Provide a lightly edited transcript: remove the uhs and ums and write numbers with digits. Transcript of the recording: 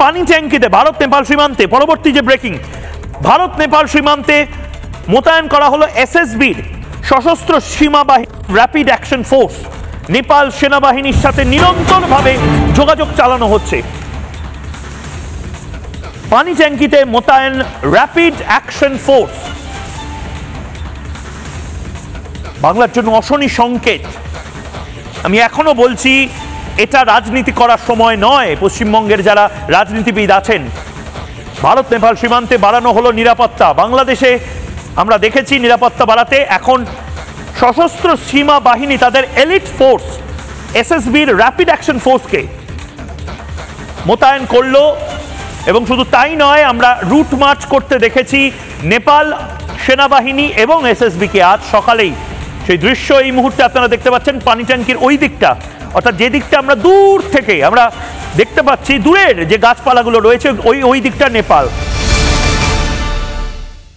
পানি ট্যাঙ্কিতে ভারত নেপাল সীমান্তে পরবর্তী যে ব্রেকিং, ভারত নেপাল সীমান্তে মোতায়েন করা হলো এসএসবির সশস্ত্র সীমা বাহিনী র্যাপিড অ্যাকশন ফোর্স। নেপাল সেনাবাহিনীর সাথে নিরন্তরভাবে যোগাযোগ চালানো হচ্ছে। পানি ট্যাঙ্কিতে মোতায়েন র্যাপিড অ্যাকশন ফোর্স, বাংলার জন্য অশনি সংকেত। আমি এখনো বলছি, এটা রাজনীতি করার সময় নয়। পশ্চিমবঙ্গের যারা রাজনীতিবিদ আছেন, ভারত নেপাল সীমান্তে বাড়ানো হলো নিরাপত্তা। বাংলাদেশে আমরা দেখেছি নিরাপত্তা বাড়াতে এখন সশস্ত্র সীমা বাহিনী তাদের এলিট ফোর্স এসএসবির র্যাপিড অ্যাকশন ফোর্সকে মোতায়েন করলো। এবং শুধু তাই নয়, আমরা রুট মার্চ করতে দেখেছি নেপাল সেনাবাহিনী এবং এসএসবিকে আজ সকালেই। সেই দৃশ্য এই মুহূর্তে আপনারা দেখতে পাচ্ছেন পানি ট্যাঙ্কির ওই দিকটা, অর্থাৎ যে দিকটা আমরা দূর থেকে আমরা দেখতে পাচ্ছি, দূরের যে গাছপালাগুলো রয়েছে ওই দিকটা নেপাল।